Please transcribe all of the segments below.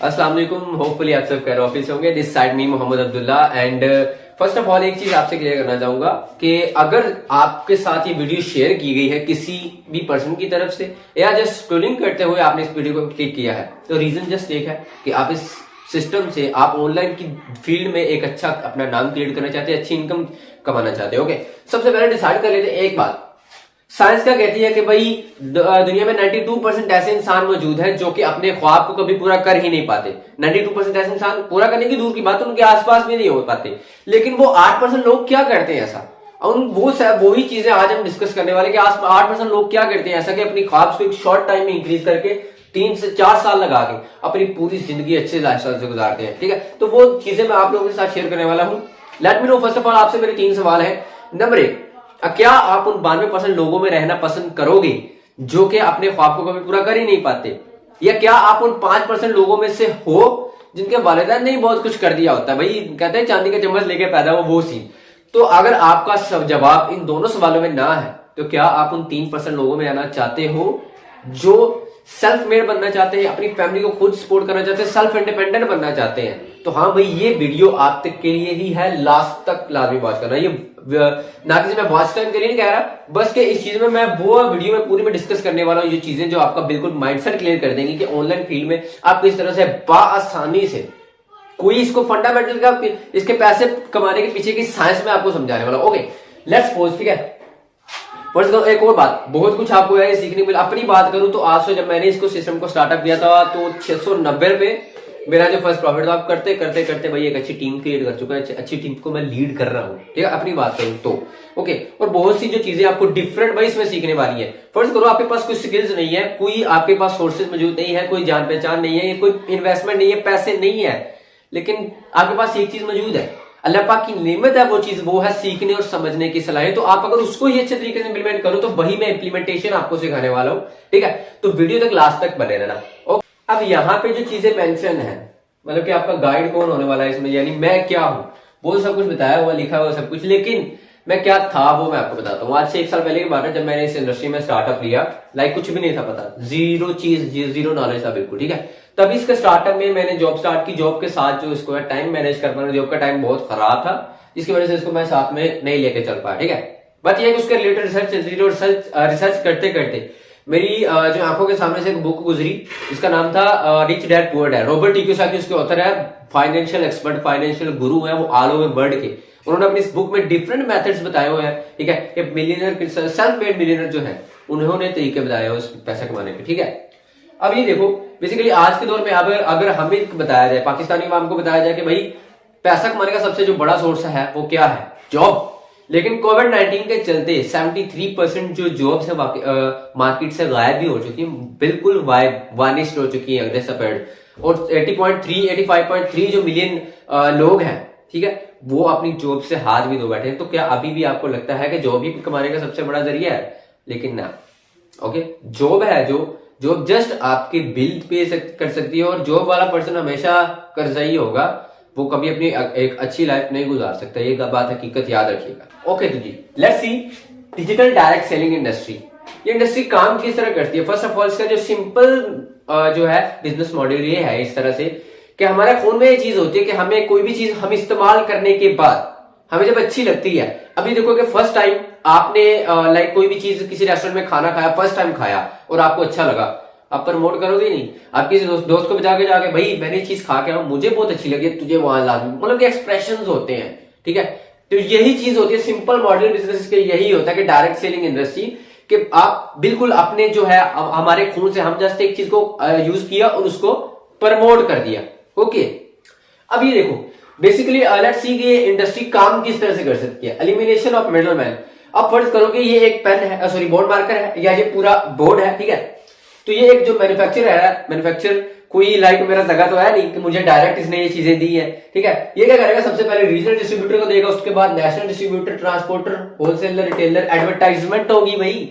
अस्सलाम वालेकुम। होपफुली आप सब खैर ऑफिस होंगे। This side me Mohammad Abdullah and first of all एक चीज आपसे क्लियर करना चाहूंगा कि अगर आपके साथ ये वीडियो शेयर की गई है किसी भी पर्सन की तरफ से या जस्ट स्क्रॉलिंग करते हुए आपने इस वीडियो को क्लिक किया है तो रीजन जस्ट एक है कि आप इस सिस्टम से आप ऑनलाइन की फील्ड में एक अच्छा अपना नाम क्रिएट करना चाहते हैं, अच्छी इनकम कमाना चाहते हैं। ओके, सबसे पहले डिसाइड कर लेते हैं एक बात। साइंस क्या कहती है कि भाई दुनिया में 92% ऐसे इंसान मौजूद हैं जो कि अपने ख्वाब को कभी पूरा कर ही नहीं पाते। 92% ऐसे इंसान पूरा करने की दूर की बात, उनके आसपास भी नहीं हो पाते। लेकिन वो 8% लोग क्या करते हैं ऐसा, वही चीजें आज हम डिस्कस करने वाले कि 8% लोग क्या करते हैं ऐसा कि अपनी ख्वाब को एक शॉर्ट टाइम में इंक्रीज करके 3 से 4 साल लगा के अपनी पूरी जिंदगी अच्छे लाइफस्टाइल से गुजारते हैं। ठीक है, तो वो चीजें मैं आप लोगों के साथ शेयर करने वाला हूं। Let me know first of all, आपसे मेरे 3 सवाल है। नंबर 1, क्या आप उन 92% लोगों में रहना पसंद करोगे जो कि अपने ख्वाब को कभी पूरा कर ही नहीं पाते, या क्या आप उन 5% लोगों में से हो जिनके वालिदैन ने बहुत कुछ कर दिया होता है। भाई कहते हैं चांदी का चम्मच लेके पैदा हुआ, वो सीन। तो अगर आपका जवाब इन दोनों सवालों में ना है तो क्या आप उन 3% लोगों में आना चाहते हो जो सेल्फ मेड बनना चाहते हैं, अपनी फैमिली को खुद सपोर्ट करना चाहते हैं, सेल्फ इंडिपेंडेंट बनना चाहते हैं? तो हाँ भाई, ये वीडियो आप तक के लिए ही है, लास्ट तक लाजमी वॉच करना। ये ना किसी मैं वॉच टाइम के लिए नहीं कह रहा, बस के इस चीज में मैं वो वीडियो में पूरी में डिस्कस करने वाला हूँ ये चीजें जो आपका बिल्कुल माइंडसेट क्लियर कर देंगी कि ऑनलाइन फील्ड में आप किस तरह से बाआसानी से कोई इसको फंडामेंटल का इसके पैसे कमाने के पीछे की साइंस में आपको समझाने वाला। ओके, लेट्स सपोज, ठीक है। फर्स्ट एक और बात, बहुत कुछ आपको है सीखने को मिला। अपनी बात करूं तो आज से जब मैंने इसको सिस्टम को स्टार्टअप किया था तो 690 रुपए मेरा जो फर्स्ट प्रॉफिट था। आप करते करते करते भाई एक अच्छी टीम क्रिएट कर चुका है, अच्छी टीम को मैं लीड कर रहा हूं। ठीक है, अपनी बात करूं तो ओके। और बहुत सी जो चीजें आपको डिफरेंट भाई इसमें सीखने वाली है। फर्स्ट करो, आपके पास कोई स्किल्स नहीं है, कोई आपके पास सोर्सेज मौजूद नहीं है, कोई जान पहचान नहीं है, कोई इन्वेस्टमेंट नहीं है, पैसे नहीं है, लेकिन आपके पास एक चीज मौजूद है, अल्लाह पाक की नेमत है वो चीज, वो है सीखने और समझने की सलाहियत। तो आप अगर उसको ही अच्छे तरीके से इंप्लीमेंट करो तो वही मैं इंप्लीमेंटेशन आपको सिखाने वाला हूं। ठीक है, तो वीडियो तक लास्ट तक बने रहना। ओके, अब यहाँ पे जो चीजें मेंशन है, मतलब कि आपका गाइड कौन होने वाला है इसमें, यानी मैं क्या हूं, वो सब कुछ बताया हुआ लिखा हुआ सब कुछ, लेकिन मैं क्या था वो मैं आपको बताता हूँ। आज से 1 साल पहले की बात है जब मैंने इस इंडस्ट्री में स्टार्टअप लिया। लाइक कुछ भी नहीं था पता, जीरो नॉलेज था बिल्कुल। ठीक है, तभी इसके स्टार्टअप में मैंने जॉब स्टार्ट की। जॉब के साथ जो इसको टाइम मैनेज कर पाना, जॉब का टाइम बहुत खराब था जिसकी वजह से इसको मैं साथ में नहीं लेके चल पाया। ठीक है, बात यह है कि उसके रिलेटेड रिसर्च चल रही थी। रिसर्च करते करते मेरी जो आंखों के सामने से एक बुक गुजरी जिसका नाम था rich dad poor dad. Robert Kiyosaki उसके ऑथर है, फाइनेंशियल एक्सपर्ट, फाइनेंशियल गुरु है वो ऑल ओवर वर्ल्ड के। उन्होंने अपनी इस बुक में डिफरेंट मेथड्स बताए हुए हैं। ठीक है, कि मिलियनर, सेल्फ मेड मिलियनर जो है उन्होंने तरीके बताए हुए उस पैसा कमाने के। ठीक है, अब ये देखो, बेसिकली आज के दौर में अगर हमें बताया जाए, पाकिस्तानी अवाम को बताया जाए कि भाई पैसा कमाने का सबसे जो बड़ा सोर्स है वो क्या है, जॉब। लेकिन कोविड-19 के चलते 73% जो जॉब्स है मार्केट से गायब भी हो चुकी है, बिल्कुल वानिश्ड हो चुकी है, डिसअपीयर्ड। और 85.3 जो मिलियन लोग हैं, ठीक है, वो अपनी जॉब से हाथ भी धो बैठे हैं। तो क्या अभी भी आपको लगता है कि जॉब ही कमाने का सबसे बड़ा जरिया है? लेकिन ना, ओके, जॉब है जो जस्ट आपके बिल पे कर सकती है, और जॉब वाला पर्सन हमेशा कर्जई होगा, वो कभी अपनी एक अच्छी लाइफ नहीं गुजार सकता। ये बात हकीकत याद रखिएगा। ओके तो जी, let's see digital direct selling industry. ये इंडस्ट्री काम किस तरह करती है? फर्स्ट ऑफ ऑल, इसका जो सिंपल जो है बिजनेस मॉडल ये है इस तरह से कि हमारे फोन में ये चीज होती है कि हमें कोई भी चीज हम इस्तेमाल करने के बाद हमें जब अच्छी लगती है, अभी देखो कि फर्स्ट टाइम आपने लाइक कोई भी चीज किसी रेस्टोरेंट में खाना खाया, फर्स्ट टाइम खाया और आपको अच्छा लगा, आप प्रमोट करोगे नहीं? आप किसी दोस्त को बचा के जाके भाई मैंने चीज खा के मुझे बहुत अच्छी लगी, तुझे वहां लाजमी, मतलब कि एक्सप्रेशंस होते हैं। ठीक है, तो यही चीज होती है सिंपल मॉडल बिजनेस के, यही होता है कि डायरेक्ट सेलिंग इंडस्ट्री, कि आप बिल्कुल अपने जो है हमारे खून से हम जस्ट एक चीज को यूज किया और उसको प्रमोट कर दिया। ओके, अब ये देखो, बेसिकली लेट्स सी कि इंडस्ट्री काम किस तरह से कर सकती है। Elimination of middleman. अब फर्ज करो कि ये एक पेन है, सॉरी बोर्ड मार्कर है, या ये पूरा बोर्ड है। ठीक है, तो ये एक जो मैन्युफैक्चर कोई लाइक मेरा जगह तो है नहीं कि मुझे डायरेक्ट इसने ये चीजें दी है। ठीक है, ये क्या करेगा, सबसे पहले रीजनल डिस्ट्रीब्यूटर को देगा, उसके बाद national distributor, transporter, wholesaler, retailer, advertisement होगी। भाई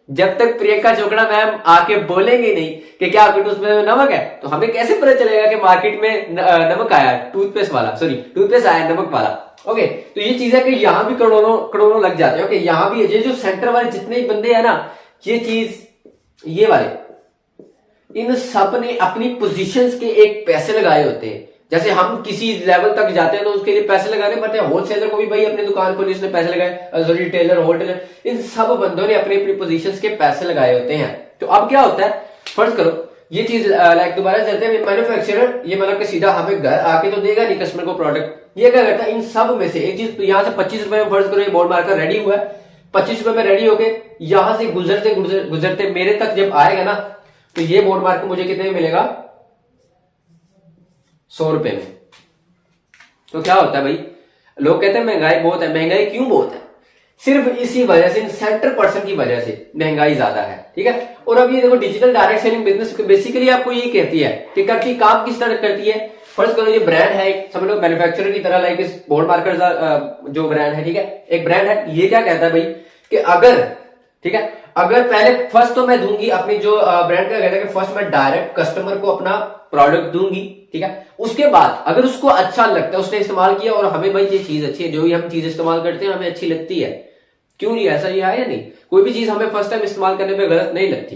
जब तक प्रियंका चोपड़ा मैम आके बोलेंगे नहीं कि क्या आपके उसमें नमक है, तो हमें कैसे पता चलेगा कि मार्केट में नमक आया, टूथपेस्ट आया नमक वाला। ओके, तो ये चीज है कि यहाँ भी करोड़ों लग जाते हैं। ओके, यहाँ भी ये जो सेंटर वाले जितने भी बंदे हैं ना, ये चीज ये वाले इन सब ने अपनी पोजीशंस के एक पैसे लगाए होते हैं। जैसे हम किसी लेवल तक जाते हैं तो उसके लिए पैसे लगाने पड़ते हैं। होलसेलर को भी भाई अपनी दुकान खोली, उसने पैसे लगाए, रिटेलर, होलसेलर, इन सब बंदों ने अपनी अपनी पोजीशंस के पैसे लगाए होते हैं। तो अब क्या होता है, फर्ज करो ये चीज लाइक दोबारा चलते हैं, मैन्युफैक्चरर ये मतलब कि सीधा हमें घर आके तो देगा नहीं कस्टमर को प्रोडक्ट। ये क्या करता है, इन सब में से एक चीज, तो यहां से 25 रुपए में फर्ज करो ये बोर्ड मार्कर रेडी हुआ है, 25 रुपए में रेडी होके यहां से गुजरते गुजरते मेरे तक जब आएगा ना, तो ये बोर्ड मार्कर मुझे कितने में मिलेगा, 100 रुपए में। तो क्या होता है भाई, लोग कहते हैं महंगाई बहुत है। महंगाई क्यों बहुत है? सिर्फ इसी वजह से, इन सेंटर पर्सन की वजह से महंगाई ज्यादा है, ठीक है। और अब ये देखो digital direct selling business basically आपको ये कहती है कि करती काम किस तरह करती है। फर्स्ट करो ये ब्रांड है, समझ लो मैन्युफैक्चरर की तरह, लाइक इस बोर्ड मार्कर जो ब्रांड है, ठीक है, एक ब्रांड है। ये क्या कहता है भाई कि अगर, ठीक है, अगर पहले फर्स्ट तो मैं दूंगी अपनी जो ब्रांड का कहता है कि फर्स्ट मैं डायरेक्ट कस्टमर को अपना प्रोडक्ट दूंगी, ठीक है। उसके बाद अगर उसको अच्छा लगता है, उसने इस्तेमाल किया और हमें भाई ये चीज अच्छी है, जो भी हम चीज इस्तेमाल करते हैं हमें अच्छी लगती है, क्यों नहीं, ऐसा ही है या नहीं? कोई भी चीज हमें फर्स्ट टाइम इस्तेमाल करने पे गलत नहीं लगती,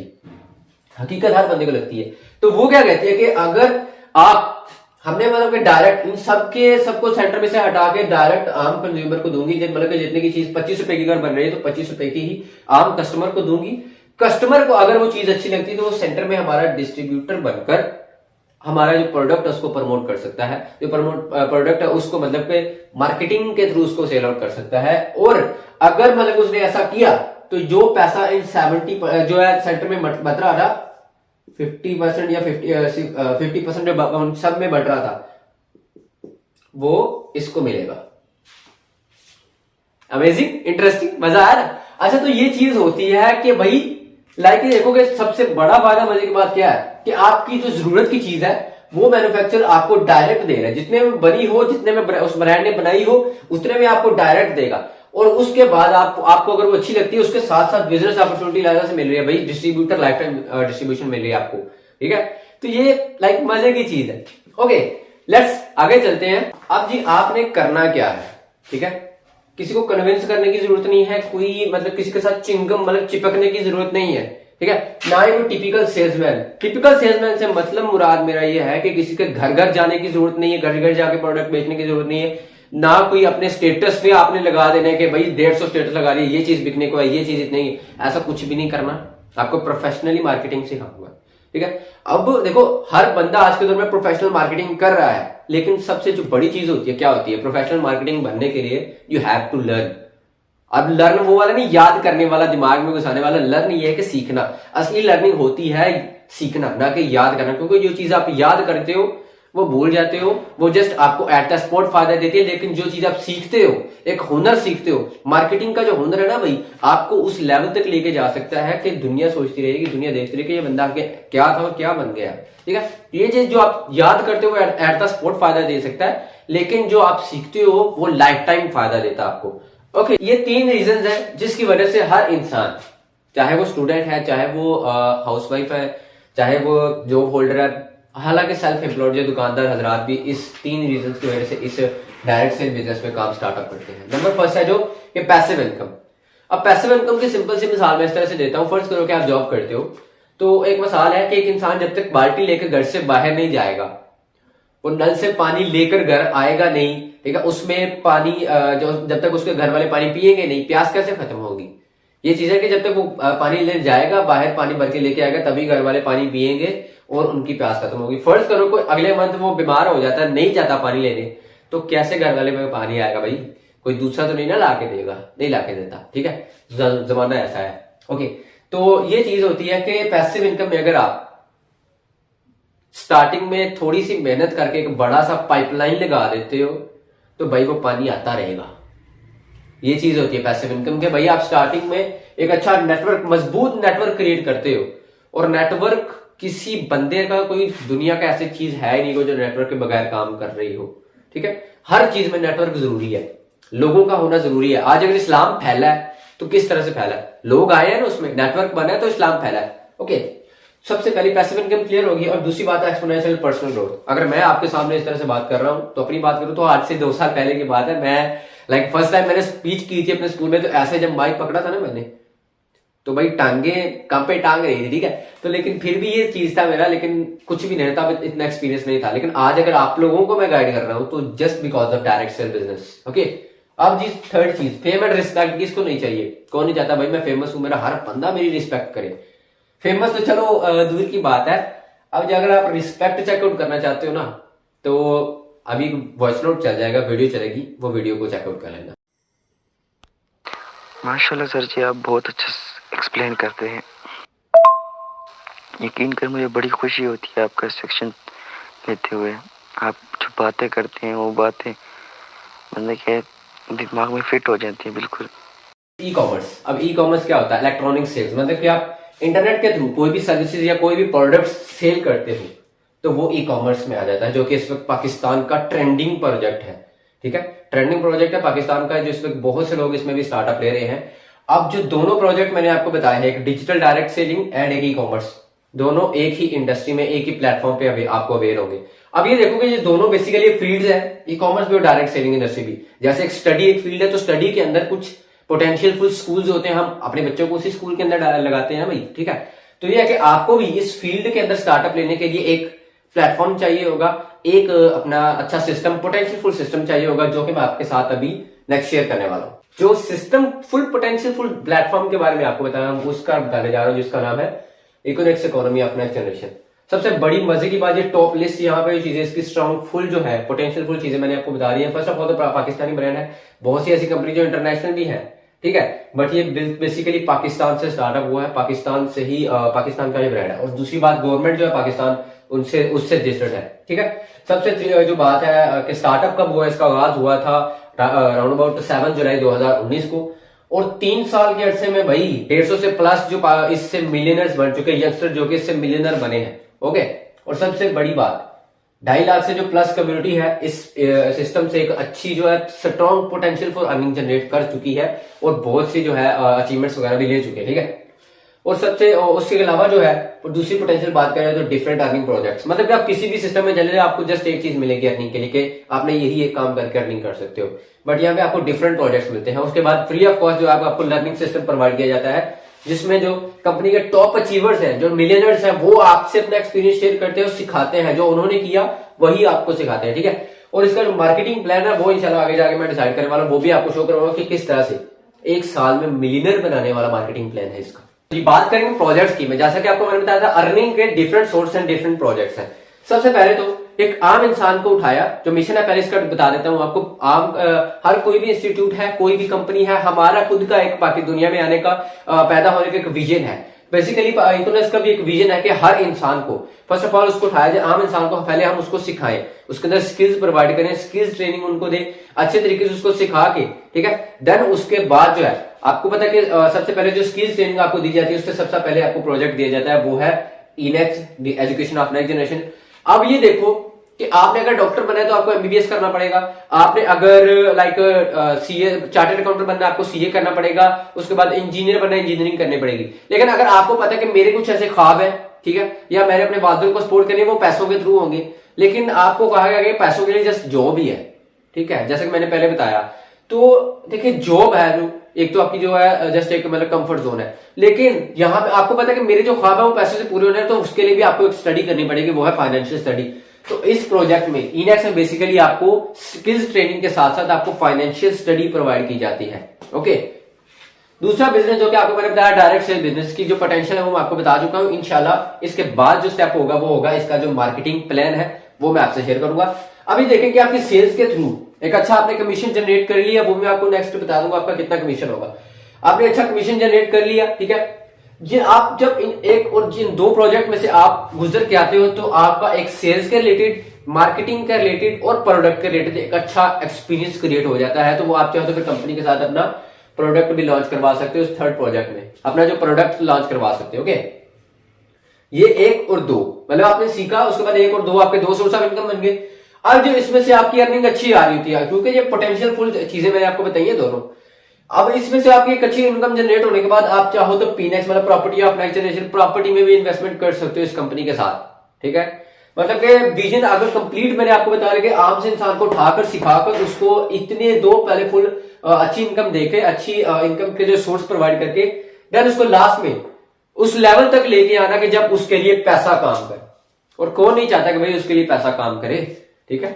हकीकत हर बंदे को लगती है। तो वो क्या कहती है कि अगर आप, हमने मतलब कि डायरेक्ट इन सबको सेंटर में से हटा के डायरेक्ट आम कंज्यूमर को दूंगी, मतलब कि जितने की चीज 25 रुपए की अगर बन रही है तो 25 रुपए की ही आम कस्टमर को दूंगी। कस्टमर को अगर वो चीज अच्छी लगती है तो वो सेंटर में हमारा डिस्ट्रीब्यूटर बनकर हमारा जो प्रोडक्ट है उसको प्रमोट कर सकता है, जो प्रोडक्ट है उसको मतलब के मार्केटिंग के थ्रू उसको सेल आउट कर सकता है। और अगर मतलब उसने ऐसा किया तो जो पैसा इन 70 जो है सेंटर में बच रहा था, 50% या 50% जो सब में बट रहा था, वो इसको मिलेगा। अमेजिंग, इंटरेस्टिंग, मजा आया ना? अच्छा, तो ये चीज होती है कि भाई लाइक देखोगे सबसे बड़ा फायदा मजे की बात क्या है कि आपकी जो जरूरत की चीज है वो मैन्युफैक्चरर आपको डायरेक्ट दे रहा है। जितने में बनी हो, जितने में उस ब्रांड ने बनाई हो, उतने में आपको डायरेक्ट देगा। और उसके बाद आपको अगर वो अच्छी लगती है, उसके साथ साथ बिजनेस अपॉर्चुनिटी लाइफ से मिल रही है भाई, डिस्ट्रीब्यूटर लाइफ टाइम डिस्ट्रीब्यूशन मिल रही है आपको, ठीक है। तो ये लाइक मजे की चीज है। ओके, लेट्स आगे चलते हैं। अब जी आपने करना क्या है, ठीक है, किसी को कन्विंस करने की जरूरत नहीं है, कोई मतलब किसी के साथ चिंगम मतलब चिपकने की जरूरत नहीं है, ठीक है, ना ही वो टिपिकल सेल्समैन। टिपिकल सेल्समैन से मतलब मुराद मेरा ये है कि किसी के घर घर जाने की जरूरत नहीं है, घर घर जाके प्रोडक्ट बेचने की जरूरत नहीं है, ना कोई अपने स्टेटस पे आपने लगा देने के भाई 150 स्टेटस लगा दिए, ये चीज बिकने को है, ये चीज इतनी, ऐसा कुछ भी नहीं करना। आपको प्रोफेशनली मार्केटिंग सिखाऊंगा, ठीक है। अब देखो हर बंदा आज के दौर में प्रोफेशनल मार्केटिंग कर रहा है, लेकिन सबसे जो बड़ी चीज होती है क्या होती है, प्रोफेशनल मार्केटिंग बनने के लिए यू हैव टू लर्न। अब लर्न वो वाला नहीं, याद करने वाला, दिमाग में घुसाने वाला लर्न ये है कि सीखना। असली लर्निंग होती है सीखना, ना कि याद करना, क्योंकि जो चीज आप याद करते हो वो भूल जाते हो, वो जस्ट आपको एट द स्पॉट फायदा देती है। लेकिन जो चीज आप सीखते हो, एक हुनर सीखते हो, मार्केटिंग का जो हुनर है ना भाई, आपको उस लेवल तक लेके जा सकता है कि दुनिया सोचती रहेगी, दुनिया देखती रहेगी ये बंदा क्या था और क्या बन गया, ठीक है। ये चीज जो आप याद करते हो एट द स्पॉट फायदा दे सकता है, लेकिन जो आप सीखते हो वो लाइफ टाइम फायदा देता है आपको। ओके, ये 3 रीजन है जिसकी वजह से हर इंसान, चाहे वो स्टूडेंट है, चाहे वो हाउसवाइफ है, चाहे वो जॉब होल्डर है, हालांकि सेल्फ एम्प्लॉयड जो दुकानदार हजरात भी इस 3 रीजन की वजह से इस डायरेक्ट सेल बिजनेस में काम स्टार्टअप करते हैं। नंबर फर्स्ट है जो कि पैसिव इनकम। अब पैसिव इनकम की सिंपल सी मिसाल मैं इस तरह से देता हूं। फर्ज करो कि आप जॉब करते हो, तो एक मिसाल है कि एक इंसान जब तक बाल्टी लेकर घर से बाहर नहीं जाएगा, वो नल से पानी लेकर घर आएगा नहीं, ठीक है, उसमें पानी जो जब तक उसके घर वाले पानी पिएंगे नहीं, प्यास कैसे खत्म होगी? ये चीज है कि जब तक वो पानी ले जाएगा बाहर, पानी भर के लेके आएगा, तभी घर वाले पानी पिएंगे और उनकी प्यास खत्म होगी। फर्ज करो कोई अगले मंथ वो बीमार हो जाता है, नहीं जाता पानी लेने, तो कैसे घर वाले में पानी आएगा भाई? कोई दूसरा तो नहीं ना लाके देगा, नहीं लाके देता, ठीक है, जमाना ऐसा है। ओके, तो ये चीज होती है कि पैसिव इनकम में अगर आप स्टार्टिंग में थोड़ी सी मेहनत करके एक बड़ा सा पाइपलाइन लगा देते हो, तो भाई वो पानी आता रहेगा। ये चीज होती है पैसिव इनकम के, भाई आप स्टार्टिंग में एक अच्छा नेटवर्क, मजबूत नेटवर्क क्रिएट करते हो, और नेटवर्क किसी बंदे का, कोई दुनिया का ऐसी चीज है ही नहीं जो नेटवर्क के बगैर काम कर रही हो, ठीक है। हर चीज में नेटवर्क जरूरी है, लोगों का होना जरूरी है। आज अगर इस्लाम फैला है तो किस तरह से फैला है? लोग आए हैं ना, उसमें नेटवर्क बना है तो इस्लाम फैला है। ओके, सबसे पहली पैसिव इनकम क्लियर होगी। और दूसरी बात है एक्सपोनेंशियल पर्सनल ग्रोथ। अगर मैं आपके सामने इस तरह से बात कर रहा हूं, तो अपनी बात करूं तो आज से 2 साल पहले की बात है। मैं फर्स्ट टाइम मैंने स्पीच की थी अपने स्कूल में, तो ऐसे जब माइक पकड़ा था ना मैंने, तो भाई टांगे काम पे टांग रही थी, ठीक है। तो लेकिन फिर भी ये चीज था मेरा, लेकिन कुछ भी नहीं था, इतना एक्सपीरियंस नहीं था। लेकिन आज अगर आप लोगों को मैं गाइड कर रहा हूं तो just because of direct sale business, okay. अब जी थर्ड चीज, फेम एंड रिस्पेक्ट, किसको नहीं चाहिए, कौन नहीं चाहता भाई मैं फेमस हूं, मेरा हर बंदा मेरी रिस्पेक्ट करे। फेमस तो चलो दूर की बात है, अब अगर आप रिस्पेक्ट चेकआउट करना चाहते हो ना, तो अभी वॉइस नोट चल जाएगा, वीडियो चलेगी, वो वीडियो को चेकआउट कर लेना। माशाल्लाह सर जी, आप बहुत अच्छा एक्सप्लेन करते हैं। यकीन कर मुझे बड़ी खुशी होती है आपका सेक्शन लेते हुए। आप जो बातें करते हैं वो बातें मतलब के दिमाग में फिट हो जाती है बिल्कुल। ई कॉमर्स, अब ई कॉमर्स क्या होता है, इलेक्ट्रॉनिक सेल्स, मतलब कि आप इंटरनेट के थ्रू कोई भी सर्विसेज या कोई भी प्रोडक्ट सेल करते हो तो वो ई कॉमर्स में आ जाता है, जो कि इस वक्त पाकिस्तान का ट्रेंडिंग प्रोजेक्ट है, ठीक है। ट्रेंडिंग प्रोजेक्ट है पाकिस्तान का, जो इस वक्त बहुत से लोग इसमें भी स्टार्टअप ले रहे हैं। अब जो दोनों प्रोजेक्ट मैंने आपको बताया है, एक डिजिटल डायरेक्ट सेलिंग एंड एक ई कॉमर्स, दोनों एक ही इंडस्ट्री में एक ही प्लेटफॉर्म पे अभी आपको अवेयर होंगे। अब ये देखोगे ये दोनों बेसिकली फील्ड्स है, ई कॉमर्स भी और डायरेक्ट सेलिंग इंडस्ट्री भी। जैसे एक स्टडी एक फील्ड है, तो स्टडी के अंदर कुछ पोटेंशियल फुल स्कूल्स होते हैं, हम अपने बच्चों को उसी स्कूल के अंदर लगाते हैं भाई, ठीक है। तो ये है कि आपको भी इस फील्ड के अंदर स्टार्टअप लेने के लिए एक प्लेटफॉर्म चाहिए होगा, एक अपना अच्छा सिस्टम, पोटेंशियल फुल सिस्टम चाहिए होगा, जो कि मैं आपके साथ अभी नेक्स्ट शेयर करने वाला हूं। जो system full potential full platform के बारे में आपको बताया हूं, उसका बताने जा रहा हूं, जिसका नाम है economics economy of next generation. सबसे बड़ी मजे की बात, ये टॉप लिस्ट यहाँ पे चीजें इसकी स्ट्रॉन्ग फुल जो है पोटेंशियल फुल चीजें मैंने आपको बता रही है। फर्स्ट ऑफ ऑल तो पाकिस्तानी ब्रांड है, बहुत सी ऐसी कंपनी जो इंटरनेशनल भी है, ठीक है, बट ये बेसिकली पाकिस्तान से स्टार्टअप हुआ है, पाकिस्तान से ही पाकिस्तान का ये ब्रांड है। और दूसरी बात, गवर्नमेंट जो है पाकिस्तान उनसे उससे रजिस्टर्ड है, ठीक है। सबसे जो बात है कि स्टार्टअप कब हुआ, इसका आगाज हुआ था राउंड अबाउट 7 जुलाई 2019 को, और 3 साल के अरसे में भाई 150 से प्लस जो इससे मिलियनर्स बन चुके, यंगस्टर जो कि इससे मिलियनर बने हैं, ओके। और सबसे बड़ी बात, 2.5 लाख से जो प्लस कम्युनिटी है इस सिस्टम से एक अच्छी जो है strong potential for earning generate कर चुकी है, और बहुत सी जो है अचीवमेंट्स वगैरह भी ले चुके हैं, ठीक है। और सबसे उसके अलावा जो है दूसरी पोटेंशियल बात करें तो डिफरेंट अर्निंग प्रोजेक्ट्स, मतलब कि आप किसी भी सिस्टम में चले आपको जस्ट एक चीज मिलेगी अर्निंग के लिए कि आपने यही एक काम करके अर्निंग कर सकते हो, बट यहाँ पे आपको डिफरेंट प्रोजेक्ट्स मिलते हैं। उसके बाद फ्री ऑफ कॉस्ट जो आपको लर्निंग सिस्टम प्रोवाइड किया जाता है, जिसमें जो कंपनी के टॉप अचीवर्स हैं, जो मिलियनर्स हैं, वो आपसे अपना एक्सपीरियंस शेयर करते हैं और सिखाते हैं, जो उन्होंने किया वही आपको सिखाते हैं, ठीक है। और इसका जो मार्केटिंग प्लान है वो इंशाल्लाह आगे जाके मैं डिसाइड करने वाला हूं, वो भी आपको शो करूंगा कि किस तरह से एक साल में मिलियनर बनाने वाला मार्केटिंग प्लान है इसका। ये बात करेंगे प्रोजेक्ट्स की, मैं जैसा कि आपको मैंने बताया था अर्निंग के different source and different projects हैं। सबसे पहले तो एक आम इंसान को उठाया, जो मिशन है पहले इसका बता देता हूं आपको। हर कोई भी इंस्टीट्यूट है, कोई भी कंपनी है, हमारा खुद का एक बाकी दुनिया में आने का पैदा होने का एक विजन है। बेसिकली इकोनॉमिक्स का भी एक विजन है कि हर इंसान को फर्स्ट ऑफ ऑल उसको उठाया जाए, आम इंसान को पहले हम उसको सिखाएं, उसके अंदर स्किल्स प्रोवाइड करें, स्किल्स ट्रेनिंग उनको दें, अच्छे तरीके से उसको सिखा के, ठीक है। देन उसके बाद जो है आपको पता है कि सबसे पहले जो स्किल्स ट्रेनिंग आपको दी जाती है, उससे सबसे पहले आपको प्रोजेक्ट दिया जाता है, वो है annex the education of next generation. अब ये देखो कि आपने अगर डॉक्टर बना है तो आपको एमबीबीएस करना पड़ेगा, आपने अगर लाइक सीए चार्टर्ड अकाउंटेंट बनना है आपको सीए करना पड़ेगा, उसके बाद इंजीनियर बनना है इंजीनियरिंग करनी पड़ेगी। लेकिन अगर आपको पता है कि मेरे कुछ ऐसे ख्वाब है, ठीक है, या मैंने अपने वालिदैन को सपोर्ट करनी है, वो पैसों के थ्रू होंगे, लेकिन आपको कहा गया कि पैसों के लिए जस्ट जॉब ही है, ठीक है, जैसे कि मैंने पहले बताया। तो देखिए जॉब है जो एक तो आपकी जो है जस्ट एक मतलब कंफर्ट जोन है, लेकिन यहाँ पे आपको पता है कि मेरे जो ख्वाब है वो पैसों से पूरे होने हैं, तो उसके लिए भी आपको एक स्टडी करनी पड़ेगी, वो है फाइनेंशियल स्टडी। तो इस प्रोजेक्ट में इनेक्स में बेसिकली आपको स्किल्स ट्रेनिंग के साथ साथ आपको फाइनेंशियल स्टडी प्रोवाइड की जाती है, ओके। दूसरा बिजनेस जो कि आपको मैंने बताया डायरेक्ट सेल बिजनेस की जो पोटेंशियल है वो मैं आपको बता चुका हूं। इंशाल्लाह इसके बाद जो स्टेप होगा वो होगा इसका जो मार्केटिंग प्लान है वो मैं आपसे शेयर करूंगा। अभी देखेंगे आपकी सेल्स के थ्रू एक अच्छा आपने कमीशन जनरेट कर लिया, वो मैं आपको नेक्स्ट बता दूंगा आपका कितना कमीशन होगा। आपने अच्छा कमीशन जनरेट कर लिया, ठीक है, ये आप जब एक और जिन 2 प्रोजेक्ट में से आप गुजर के आते हो तो आपका एक सेल्स के रिलेटेड, मार्केटिंग के रिलेटेड और प्रोडक्ट के रिलेटेड एक अच्छा एक्सपीरियंस क्रिएट हो जाता है। तो वो आप चाहो तो फिर कंपनी के साथ अपना प्रोडक्ट भी लॉन्च करवा सकते हो, इस थर्ड प्रोजेक्ट में अपना जो प्रोडक्ट लॉन्च करवा सकते हो, ओके। ये 1 और 2 मतलब आपने सीखा, उसके बाद 1 और 2 आपके 2 सोर्स ऑफ इनकम बन गए। अब जो इसमें से आपकी अर्निंग अच्छी आ रही थी क्योंकि ये पोटेंशियल फुल चीजें मैंने आपको बताई है दोनों। अब इसमें से आपकी एक अच्छी इनकम जनरेट होने के बाद आप चाहो तो पीनेक्स मतलब property of next generation property में भी इन्वेस्टमेंट कर सकते हो इस कंपनी के साथ, ठीक है। मतलब कि विजन अगर कंप्लीट मैंने आपको बता रहा कि आम से इंसान को उठाकर सिखाकर उसको इतने 2 पहले फुल अच्छी इनकम देके अच्छी इनकम के जो सोर्स प्रोवाइड करके देन उसको लास्ट में उस लेवल तक लेके आना कि जब उसके लिए पैसा काम करे। और कौन नहीं चाहता कि भाई उसके लिए पैसा काम करे, ठीक है।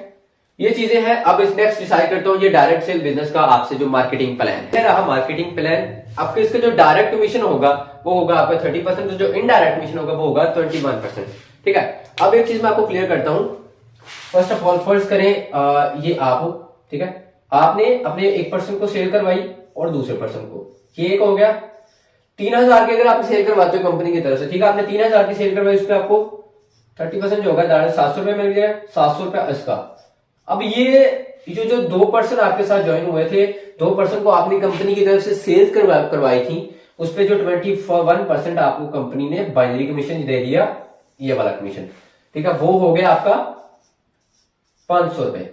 ये चीजें हैं। अब इस नेक्स्ट डिसाइड करता हूँ ये डायरेक्ट सेल बिजनेस का आपसे जो मार्केटिंग प्लान है रहा। मार्केटिंग प्लान आपके इसका जो डायरेक्ट कमीशन होगा वो होगा आपका 30%, जो इनडायरेक्ट कमीशन होगा वो होगा 21%, ठीक है। अब एक चीज मैं आपको क्लियर करता हूँ। फर्स्ट ऑफ ऑल फर्स्ट करें ये आप हो, ठीक है। आपने अपने एक पर्सन को सेल करवाई और दूसरे पर्सन को, ये एक हो गया। 3000 की अगर आप सेल करवाते हो कंपनी की तरफ से, ठीक है, आपने 3000 की सेल करवाई, उस पर आपको 30% जो होगा 700 रुपए मिल गया, 700 रुपए इसका। अब ये जो 2 पर्सन आपके साथ ज्वाइन हुए थे, 2 पर्सन को आपने कंपनी की तरफ से सेल्स करवाई थी, उस पर जो 21% आपको कंपनी ने बाइनरी कमीशन दे दिया, ये वाला कमीशन, ठीक है, वो हो गया आपका 500 रुपए।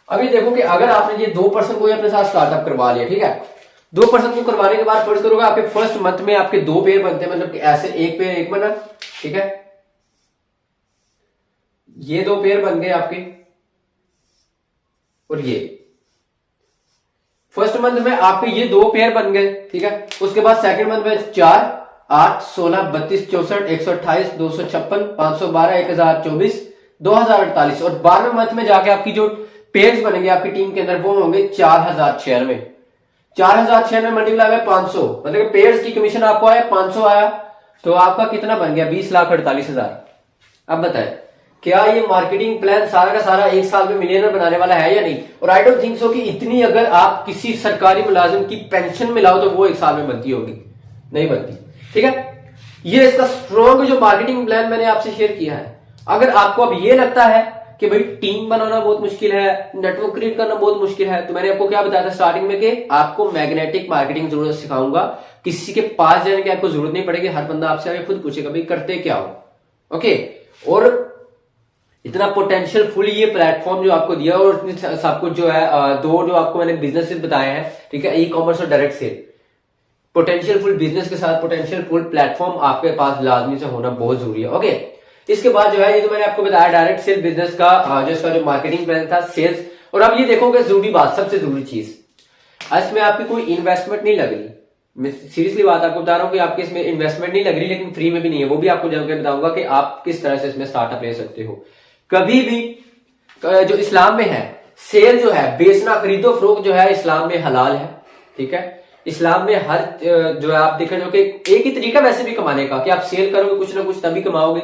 अभी देखो कि अगर आपने ये 2 पर्सन को अपने साथ स्टार्टअप करवा लिया, ठीक है, 2 पर्सन को करवाने के बाद फर्स्ट करोगे आपके फर्स्ट मंथ में आपके 2 पेयर बनते हैं, मतलब कि ऐसे एक पेयर एक बना, ठीक है, ये 2 पेयर बन गए आपके, और ये फर्स्ट मंथ में आपके ये 2 पेयर बन गए, ठीक है। उसके बाद सेकंड मंथ में 4, 8, 16, 32, 64, 128, 256, 512, 1024, 2048 और 12वें मंथ में जाके आपकी जो पेयर्स बनेंगे आपकी टीम के अंदर वो होंगे 4096। 4096 मल्टीप्लाई बाय 500, मतलब पेयर्स की कमीशन आपको आया 500 आया, तो आपका कितना बन गया 20,48,000। अब बताएं क्या ये मार्केटिंग प्लान सारा का सारा एक साल में मिलियनर बनाने वाला है या नहीं? और आई डोंट थिंक सो कि इतनी अगर आप किसी सरकारी मुलाजिम की पेंशन मिलाओ तो वो एक साल में बनती होगी, नहीं बनती, ठीक है। ये इसका स्ट्रॉन्ग जो मार्केटिंग प्लान मैंने आपसे शेयर किया है। अगर आपको अब ये लगता है कि भाई टीम बनाना बहुत मुश्किल है, नेटवर्क क्रिएट करना बहुत मुश्किल है, तो मैंने आपको क्या बताया था स्टार्टिंग में कि आपको मैग्नेटिक मार्केटिंग जरूर सिखाऊंगा। किसी के पास जाने की आपको जरूरत नहीं पड़ेगी, हर बंदा आपसे आगे खुद पूछेगा भाई करते क्या हो, ओके। और इतना पोटेंशियल फुल ये प्लेटफॉर्म जो आपको दिया और इतनी सब कुछ जो है, 2 जो आपको मैंने बिजनेस बताए हैं, ठीक है, ई कॉमर्स और direct sale, potential full business के साथ पोटेंशियल फुल प्लेटफॉर्म आपके पास लाजमी से होना बहुत जरूरी है, ओके। इसके बाद जो है ये तो मैंने आपको बताया डायरेक्ट सेल बिजनेस का जो इसका जो मार्केटिंग प्लान था सेल्स। और अब ये देखोगे जरूरी बात, सबसे जरूरी चीज, इसमें आपकी कोई इन्वेस्टमेंट नहीं लग रही। मैं सीरियसली बात आपको बता रहा हूं कि आपकी इसमें इन्वेस्टमेंट नहीं लग रही, लेकिन फ्री में भी नहीं है, वो भी आपको जाकर बताऊंगा कि आप किस तरह से इसमें स्टार्टअप ले सकते हो। कभी भी जो इस्लाम में है सेल जो है, बेचना खरीदो फरोख्त जो है इस्लाम में हलाल है, ठीक है। इस्लाम में हर जो है आप देखें जो कि एक ही तरीका वैसे भी कमाने का कि आप सेल करोगे कुछ ना कुछ तभी कमाओगे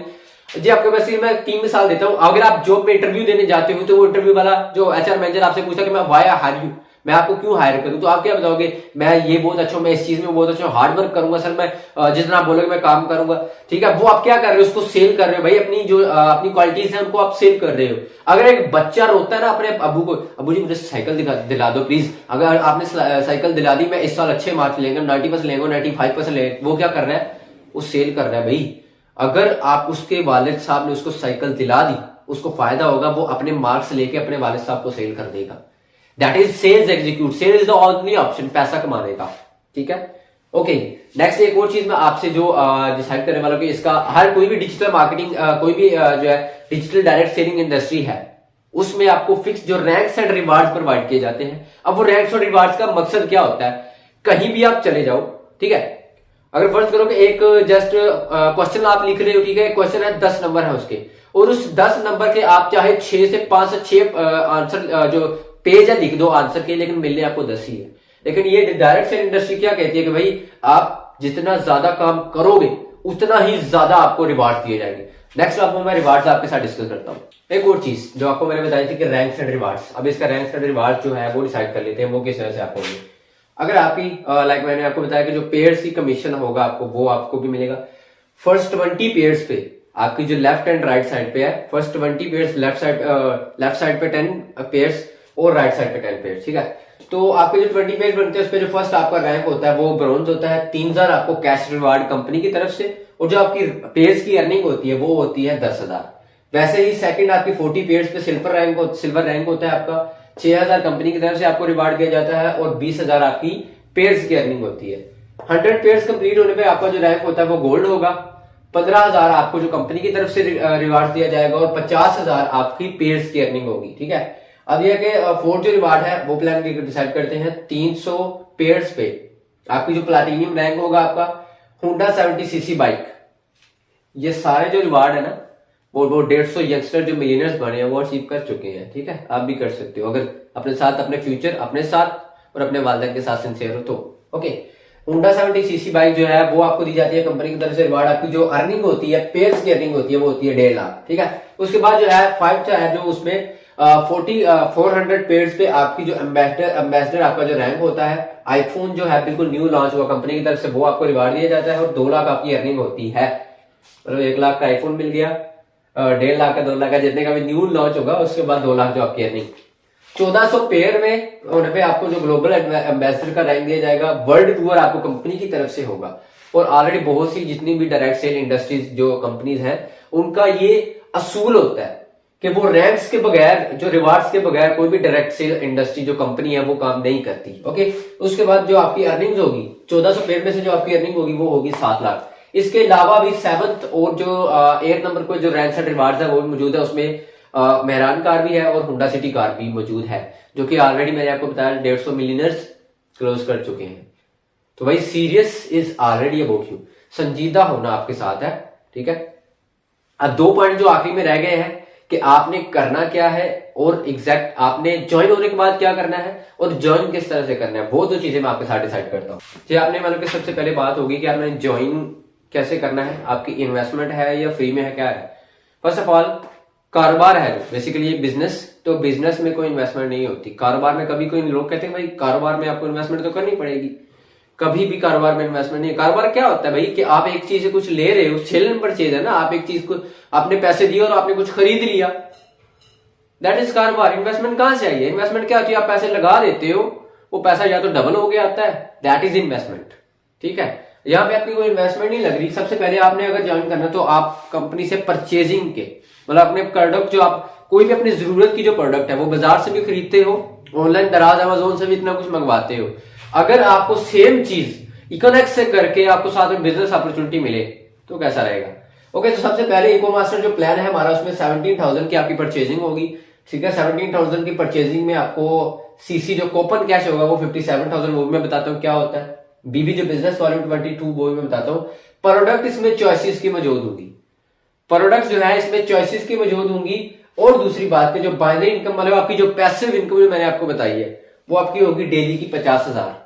जी। आपको वैसे मैं 3 मिसाल देता हूं। अगर आप जॉब में इंटरव्यू देने जाते हो तो वो इंटरव्यू वाला जो एचआर मैनेजर आपसे पूछता कि मैं व्हाई आई हायर यू, मैं आपको क्यों हायर करूं, तो आप क्या बताओगे मैं ये बहुत अच्छा हूं, मैं इस चीज में बहुत अच्छा हूं, हार्ड वर्क करूंगा सर, मैं जितना आप बोलोगे मैं काम करूंगा, ठीक है। वो आप क्या कर रहे हो, उसको सेल कर रहे हो भाई, अपनी जो अपनी क्वालिटीज है उनको आप सेल कर रहे हो। अगर एक बच्चा रोता है ना अपने अबू को, अबू जी मुझे साइकिल दिला दो प्लीज, अगर आपने साइकिल दिला दी, मैं इस साल अच्छे मार्क्स लेंगे, 90% लेंगे, 95% लेंगे, वो क्या कर रहा है, वो सेल कर रहा है भाई। अगर आप उसके वालिद साहब ने उसको साइकिल दिला दी, उसको फायदा होगा, वो अपने मार्क्स लेके अपने वालिद साहब को सेल कर देगा। That is sales execute, sale is the only option पैसा कमाने का, ठीक है, ओके। नेक्स्ट एक और चीज मैं आपसे जो डिसाइड करने वाला हूं कि इसका हर कोई भी डिजिटल मार्केटिंग कोई भी जो है डिजिटल डायरेक्ट सेलिंग इंडस्ट्री है, उसमें आपको फिक्स जो रैंक्स एंड रिवार्ड्स प्रोवाइड किए जाते हैं। अब वो रैंक्स और रिवार्ड्स का मकसद क्या होता है, कहीं भी आप चले जाओ, ठीक है, अगर फर्ज करो कि एक जस्ट क्वेश्चन आप लिख रहे हो, ठीक है, क्वेश्चन है 10 नंबर है उसके, और उस 10 नंबर के आप चाहे 6 से 5 से 6 आंसर जो पेज है लिख दो आंसर के, लेकिन मिलने आपको 10 ही है। लेकिन ये डायरेक्ट सेल इंडस्ट्री क्या कहती है कि भाई आप जितना ज्यादा काम करोगे उतना ही ज्यादा आपको रिवार्ड दिए जाएंगे। नेक्स्ट आपको मैं रिवार्ड्स आपके साथ डिस्कस करता हूँ। एक और चीज जो आपको मैंने बताई थी कि रैंक्स एंड रिवार्ड्स, अब इसका रैंक्स एंड रिवार्ड्स जो है वो डिसाइड कर लेते हैं, वो किस तरह से आपको होंगे। अगर आपकी लाइक मैंने आपको बताया कि जो पेयर्स की कमीशन होगा आपको वो आपको भी मिलेगा। फर्स्ट 20 पेयर्स पे आपकी जो लेफ्ट एंड राइट साइड पे है, फर्स्ट 20 पेयर्स लेफ्ट साइड पे 10 पेयर्स और राइट साइड पे 10 पेयर्स, ठीक है। तो आपके जो 20 पेयर्स बनते हैं उस पे जो फर्स्ट आपका रैंक होता है वो ब्रोंज होता है, 3000 आपको कैश रिवार्ड कंपनी की तरफ से, और जो आपकी पेयर्स की अर्निंग होती है वो होती है 10,000। वैसे ही सेकंड आपकी 40 पेयर्स पे सिल्वर रैंक होता है आपका, 6000 कंपनी की तरफ से आपको रिवार्ड दिया जाता है और 20,000 आपकी पेयर्स की अर्निंग होती है। 100 पेयर्स कंप्लीट होने पे आपका जो रैंक होता है वो गोल्ड होगा, 15,000 आपको जो कंपनी की तरफ से रिवार्ड दिया जाएगा और 50,000 आपकी पेयर्स की अर्निंग होगी, ठीक है। अब यह कि फोर्थ जो रिवार्ड है वो प्लान डिसाइड करते हैं 300 पेयर्स पे आपकी जो प्लैटिनियम रैंक होगा आपका, होंडा 70cc बाइक, ये सारे जो रिवार्ड है ना वो 150 यंगस्टर जो मिलियनर्स बने हैं वो अचीव कर चुके हैं। ठीक है, आप भी कर सकते हो अगर अपने साथ, अपने फ्यूचर अपने साथ और अपने वालिदैन के साथ सिंसियर हो तो। ओके, होंडा 70cc बाइक जो है वो आपको दी जाती है कंपनी की तरफ से। रिवार्ड आपकी जो अर्निंग होती है, पेयर्स की अर्निंग होती है, वो होती है 1.5 लाख। ठीक है, उसके बाद जो है 5 है जो उसमें 400 पेयर्स पे आपकी जो एम्बेसडर आपका जो रैंक होता है, आईफोन जो है बिल्कुल न्यू लॉन्च हुआ कंपनी की तरफ से, वो आपको रिवार्ड दिया जाता है और 2 लाख आपकी अर्निंग होती है। मतलब 1 लाख का आईफोन मिल गया, 1.5 लाख का, 2 लाख का, जितने का भी न्यू लॉन्च होगा उसके बाद 2 लाख जो आपकी अर्निंग। 1400 पेयर में होने पे आपको जो ग्लोबल एम्बेसडर का रैंक दिया जाएगा। वर्ल्ड टूर आपको कंपनी की तरफ से होगा और ऑलरेडी बहुत सी जितनी भी डायरेक्ट सेल इंडस्ट्रीज जो कंपनीज हैं उनका ये असूल होता है कि वो रैंक्स के बगैर, जो रिवार्ड्स के बगैर कोई भी डायरेक्ट सेल इंडस्ट्री जो कंपनी है वो काम नहीं करती। ओके, उसके बाद जो आपकी अर्निंग्स होगी 1400 पेयर में से जो आपकी अर्निंग होगी वो होगी 7 लाख। इसके अलावा भी 7th और जो 8th नंबर पर जो रैंक्स एंड रिवार्ड्स है वो भी मौजूद है। उसमें मेहरान कार भी है और होंडा सिटी कार भी मौजूद है, जो कि ऑलरेडी मैंने आपको बताया 150 मिलियनर्स क्लोज कर चुके हैं। तो भाई serious is already about you, संजीदा होना आपके साथ है। ठीक है, अब 2 पॉइंट जो आखिरी में रह गए हैं कि आपने करना क्या है और एग्जैक्ट आपने ज्वाइन होने के बाद क्या करना है और ज्वाइन किस तरह से करना है, वो 2 चीजें मैं आपके साथ डिसाइड करता हूँ। जी, आपने मतलब कि सबसे पहले बात होगी कि आपने ज्वाइन कैसे करना है, आपकी इन्वेस्टमेंट है या फ्री में है, क्या है। फर्स्ट ऑफ ऑल कारोबार है बेसिकली ये बिजनेस, तो बिजनेस में कोई इन्वेस्टमेंट नहीं होती। कारोबार में कभी कोई लोग कहते हैं भाई कारोबार में आपको इन्वेस्टमेंट तो करनी पड़ेगी, कभी भी कारोबार में इन्वेस्टमेंट नहीं। कारोबार क्या होता है भाई कि आप एक चीज से कुछ ले रहे हो, सेल परचेज है ना, आप एक चीज को आपने पैसे दिए और आपने कुछ खरीद लिया, दैट इज कारोबार। इन्वेस्टमेंट कहां से आई है? इन्वेस्टमेंट क्या होती है? आप पैसे लगा देते हो, वो पैसा या तो डबल हो गया आता है, दैट इज इन्वेस्टमेंट। ठीक है, यहाँ पे आपकी कोई इन्वेस्टमेंट नहीं लग रही। सबसे पहले आपने अगर ज्वाइन करना तो आप कंपनी से परचेजिंग के, मतलब अपने प्रोडक्ट जो आप कोई भी अपनी जरूरत की जो प्रोडक्ट है वो बाजार से भी खरीदते हो, ऑनलाइन दराज अमेजोन से भी इतना कुछ मंगवाते हो। अगर आपको सेम चीज इकोनॉमिक्स से करके आपको साथ में बिजनेस अपॉर्चुनिटी मिले तो कैसा रहेगा। ओके, तो सबसे पहले इको मास्टर जो प्लान है हमारा उसमें 17,000 की आपकी परचेजिंग होगी। ठीक है, 17,000 की परचेजिंग में आपको सीसी जो कूपन कैश होगा वो 57,000, वो भी मैं बताता हूँ क्या होता है। बीबी जो बिजनेस वॉल्यूम 22 वो भी मैं बताता हूँ। प्रोडक्ट इसमें चॉइसेस की मौजूद होगी, प्रोडक्ट जो है इसमें चॉइसेस की मौजूद होंगी। और दूसरी बात जो बाइनरी इनकम मतलब आपकी जो पैसिव इनकम जो मैंने आपको बताई है वो आपकी होगी डेली की 50,000।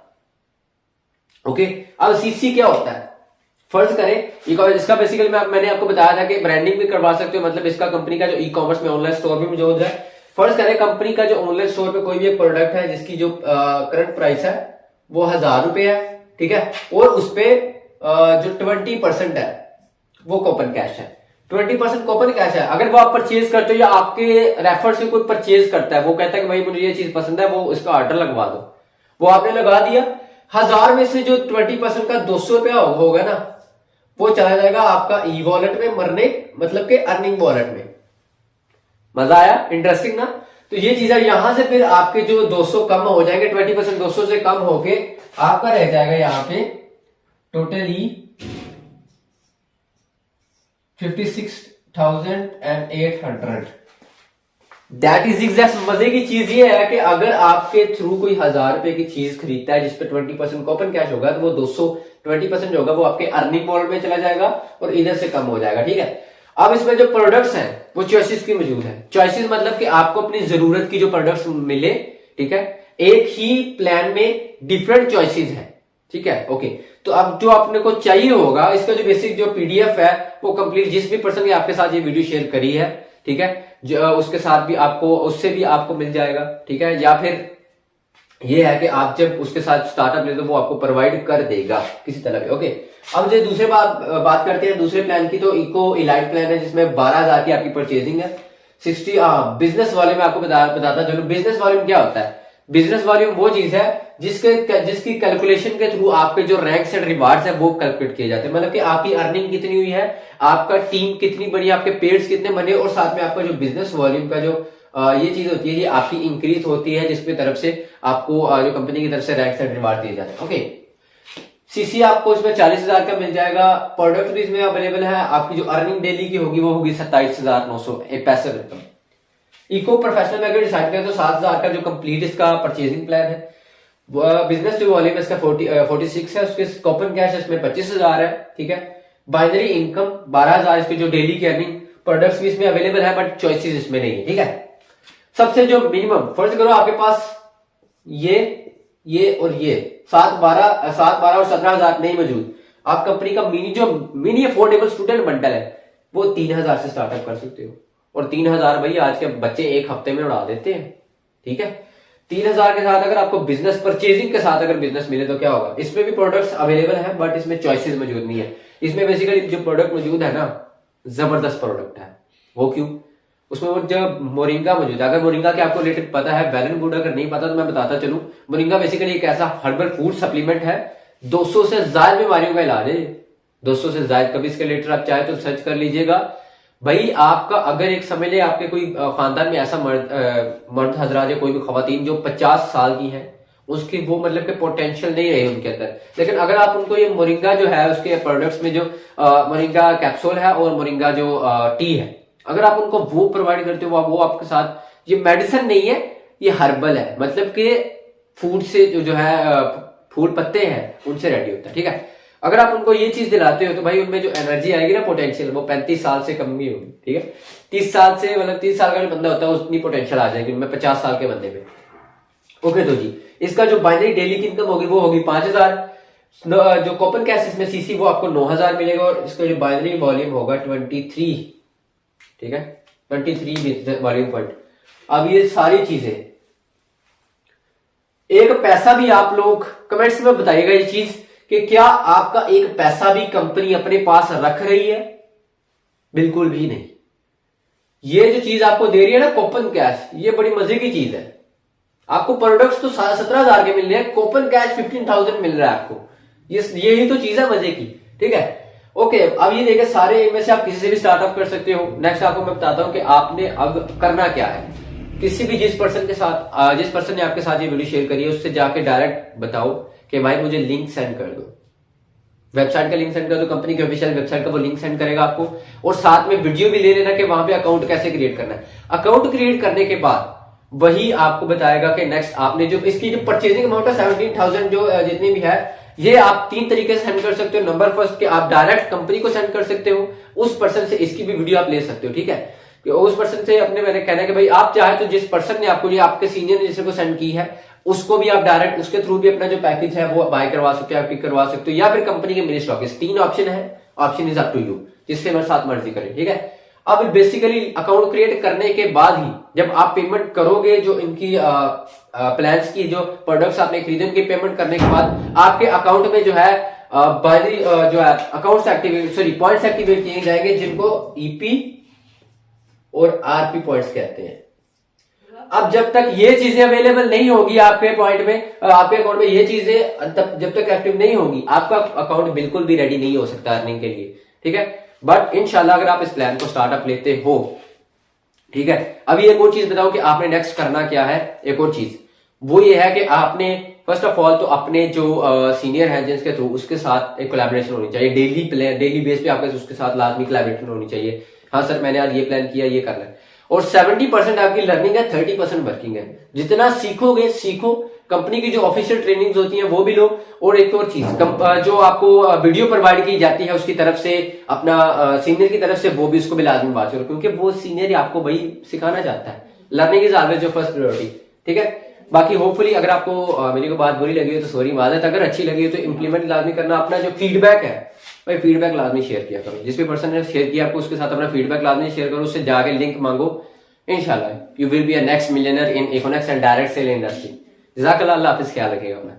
ओके, अब सीसी क्या होता है? फर्ज करें इसका बेसिकली मैंने आपको बताया था कि ब्रांडिंग भी करवा सकते हो, मतलब इसका कंपनी का जो ई कॉमर्स में ऑनलाइन स्टोर भी मौजूद है। फर्ज करें कंपनी का जो ऑनलाइन स्टोर पे कोई भी एक प्रोडक्ट है जिसकी जो करंट प्राइस है वो 1,000 रुपए है। ठीक है, और उसपे जो 20% है वो कूपन कैश है, 20% कूपन कैश है। अगर वो आप परचेज करते हो या आपके रेफर से कोई परचेज करता है, वो कहता है कि भाई मुझे ये चीज पसंद है, वो इसका ऑर्डर लगवा दो, वो आपने लगा दिया। 1,000 में से जो 20% का 200 रुपया होगा ना वो चला जाएगा आपका ई वॉलेट में, मरने मतलब के अर्निंग वॉलेट में। मजा आया? इंटरेस्टिंग ना? तो ये चीजें यहां से फिर आपके जो 200 कम हो जाएंगे, 20% 200 से कम होके आपका रह जाएगा यहाँ पे टोटली 56,800। That is exact. मजे की चीज ये है कि अगर आपके थ्रू कोई 1,000 रुपए की चीज खरीदता है जिसपे 20% कूपन कैश होगा तो वो 20% जो होगा वो आपके अर्निंग वॉलेट में चला जाएगा और इधर से कम हो जाएगा। ठीक है, अब इसमें जो प्रोडक्ट्स हैं वो चॉइसेस की मौजूद है। चॉइसेस मतलब कि आपको अपनी जरूरत की जो प्रोडक्ट्स मिले। ठीक है, एक ही प्लान में डिफरेंट चॉइसेस है। ठीक है, ओके, तो अब जो आपने को चाहिए होगा इसका जो बेसिक जो पीडीएफ है वो कंप्लीट जिस भी पर्सन ने आपके साथ ये वीडियो शेयर करी है, ठीक है, जो उसके साथ भी आपको उससे भी आपको मिल जाएगा। ठीक है, या फिर ये है कि आप जब उसके साथ स्टार्टअप ले तो वो आपको प्रोवाइड कर देगा किसी तरह के। ओके, अब जो दूसरे बात करते हैं दूसरे प्लान की, तो इको इलाइट प्लान है जिसमें 12,000 की आपकी परचेजिंग है। 60 बिजनेस वॉल्यूम आपको बताता चलो। बिजनेस वॉल्यूम क्या होता है? बिजनेस वॉल्यूम वो चीज है जिसकी कैलकुलेशन के थ्रू आपके जो रैंक्स एंड रिवार्ड्स है वो कैलकुलेट किए जाते हैं। मतलब कि आपकी अर्निंग कितनी हुई है, आपका टीम कितनी बनी, आपके पेड्स कितने बने, और साथ में आपका जो बिजनेस वॉल्यूम का जो ये चीज होती है ये आपकी इंक्रीज होती है, जिसकी तरफ से आपको जो कंपनी की तरफ से रैंक्स एंड रिवार्ड दिए जाते हैं। ओके, सीसी आपको इसमें 40,000 का मिल जाएगा। प्रोडक्ट भी इसमें अवेलेबल है। आपकी जो अर्निंग डेली की होगी वो होगी 27,965। इको प्रोफेशनल में अगर डिसाइड करें तो 7,000 का जो कंप्लीट इसका परचेजिंग प्लान है। बिजनेस जो वॉल्यूम इसका 46 है, उसके कूपन कैश इसमें 25,000 है, ठीक है। बाइनरी इनकम 12,000, इसके जो डेली की अर्निंग, प्रोडक्ट्स भी इसमें अवेलेबल है बट चॉइसेस इसमें नहीं है, ठीक है। सबसे जो मिनिमम, फर्ज करो आपके पास ये और ये 7, 12 और 17,000 नहीं मौजूद, आप कंपनी का मिनी अफोर्डेबल स्टूडेंट बंडल है वो 3,000 से स्टार्टअप कर सकते हो। और 3,000 भाई आज के बच्चे एक हफ्ते में उड़ा देते हैं, ठीक है। 3,000 के साथ अगर आपको बिजनेस परचेजिंग के साथ अगर बिजनेस मिले तो क्या होगा। इसमें भी प्रोडक्ट्स अवेलेबल है बट इसमें चॉइसेस मौजूद नहीं है। इसमें बेसिकली जो प्रोडक्ट मौजूद है ना, जबरदस्त प्रोडक्ट है। वो क्यों? उसमें वो जो मोरिंगा मौजूद है, अगर मोरिंगा के आपको रिलेटेड पता है, वेल एंड गुड, अगर नहीं पता तो मैं बताता चलूं। मोरिंगा बेसिकली एक ऐसा हर्बल फूड सप्लीमेंट है, 200 से ज्यादा बीमारियों का इलाज है। 200 से ज्यादा, कभी इसके रिलेटेड आप चाहे तो सर्च कर लीजिएगा भाई। आपका अगर एक समझ ले आपके कोई खानदान में ऐसा मर्द हजरात या कोई भी खवातीन जो 50 साल की है, उसकी वो मतलब के पोटेंशियल नहीं रही उनके अंदर, लेकिन अगर आप उनको ये मोरिंगा जो है उसके प्रोडक्ट्स में जो मोरिंगा कैप्सूल है और मोरिंगा जो टी है, अगर आप उनको वो प्रोवाइड करते हो, वो आपके साथ, ये मेडिसिन नहीं है, ये हर्बल है, मतलब कि फूड से जो है फूल पत्ते हैं उनसे रेडी होता है, ठीक है। अगर आप उनको ये चीज दिलाते हो तो भाई उनमें जो एनर्जी आएगी ना, पोटेंशियल, वो 35 साल से कम भी होगी, ठीक है। 30 साल से, मतलब 30 साल का जो बंदा होता है उतनी पोटेंशियल आ जाएगी उनमें 50 साल के बंदे में। ओके, तो जी इसका जो बाइनरी डेली की इनकम होगी वो होगी 5,000। जो कूपन कैश इसमें सीसी वो आपको 9,000 मिलेगा और इसका जो बाइनरी वॉल्यूम होगा 23, ठीक है, 23 वॉल्यूम पॉइंट। अब ये सारी चीजें, एक पैसा भी आप लोग कमेंट्स में बताइएगा ये चीज कि क्या आपका एक पैसा भी कंपनी अपने पास रख रही है? बिल्कुल भी नहीं। ये जो चीज आपको दे रही है ना कूपन कैश, ये बड़ी मजे की चीज है। आपको प्रोडक्ट्स तो 17,000 के मिल रहे हैं, कूपन कैश 15,000 मिल रहा है आपको। यही तो चीज है मजे की, ठीक है। ओके, अब ये देखिए सारे इनमें से आप किसी से भी स्टार्टअप कर सकते हो। नेक्स्ट आपको मैं बताता हूं कि आपने अब करना क्या है। किसी भी जिस पर्सन ने आपके साथ ये वीडियो शेयर करी है उससे जाके डायरेक्ट बताओ कि भाई मुझे लिंक सेंड कर दो, वेबसाइट का लिंक सेंड कर दो, कंपनी की ऑफिशियल वेबसाइट का वो लिंक सेंड करेगा आपको। और साथ में वीडियो भी ले लेना कि वहां पे अकाउंट कैसे क्रिएट करना है। अकाउंट क्रिएट करने के बाद वही आपको बताएगा कि नेक्स्ट आपने जो इसकी जो परचेजिंग अमाउंट है 17,000 जो जितनी भी है, ये आप 3 तरीके से सेंड कर सकते हो। नंबर फर्स्ट कि आप डायरेक्ट कंपनी को सेंड कर सकते हो, उस पर्सन से इसकी भी वीडियो आप ले सकते हो, ठीक है। उस पर्सन से अपने मैंने कहना है कि भाई आप चाहे तो जिस पर्सन ने आपको, ये आपके सीनियर ने जिसको सेंड की है, उसको भी आप डायरेक्ट उसके थ्रू भी अपना जो पैकेज है वो बाय करवा सकते हो, आप पिक करवा सकते हो, या फिर कंपनी के मिनी स्टॉकिस्ट। 3 ऑप्शन है, option is up to you, जिससे मेरे साथ मर्जी करें, ठीक है। अब बेसिकली अकाउंट क्रिएट करने के बाद ही जब आप पेमेंट करोगे, जो इनकी प्लान्स की जो प्रोडक्ट्स आपने खरीदे उनकी पेमेंट करने के बाद आपके अकाउंट में जो है जो है अकाउंट्स एक्टिवेट पॉइंट्स एक्टिवेट किए जाएंगे, जिनको ईपी और आरपी पॉइंट्स कहते हैं। अब जब तक ये चीजें अवेलेबल नहीं होगी आपके पॉइंट में, आपके अकाउंट में ये चीजें जब तक एक्टिव नहीं होगी, आपका अकाउंट बिल्कुल भी रेडी नहीं हो सकता अर्निंग के लिए, ठीक है। बट इंशाल्लाह अगर आप इस प्लान को स्टार्टअप लेते हो, ठीक है। अभी एक और चीज बताओ कि आपने नेक्स्ट करना क्या है। एक और चीज वो ये है कि आपने फर्स्ट ऑफ ऑल तो अपने जो सीनियर है जिसके थ्रू, उसके साथ एक कोलैबोरेशन होनी चाहिए। डेली बेस पे आपके उसके साथ लाजमी कोलैबोरेशन होनी चाहिए। हाँ सर मैंने आज ये प्लान किया, ये करना है। और 70% आपकी लर्निंग है, 30% वर्किंग है। जितना सीखोगे सीखो, कंपनी की जो ऑफिशियल ट्रेनिंग्स होती हैं वो भी लो। और एक और चीज, जो आपको वीडियो प्रोवाइड की जाती है उसकी तरफ से, अपना सीनियर की तरफ से, वो भी उसको भी लाजमी बात करो, क्योंकि वो सीनियर आपको वही सिखाना चाहता है। Learning is always your first priority, ठीक है। बाकी होपफुली अगर आपको मेरी को बात बुरी लगी हो तो सॉरी माजरत, अगर अच्छी लगी हो तो इंप्लीमेंट लाजमी करना। अपना जो फीडबैक है भाई, फीडबैक लाजमी शेयर किया करो। जिस भी पर्सन ने शेयर किया आपको उसके साथ अपना फीडबैक लाजमी शेयर करो, उससे जाके लिंक मांगो। इंशाल्लाह you will be a next millionaire in economics and direct sale industry. जज़ाकल्लाह, अल्लाह हाफिज़, ख्याल रखिएगा अपना।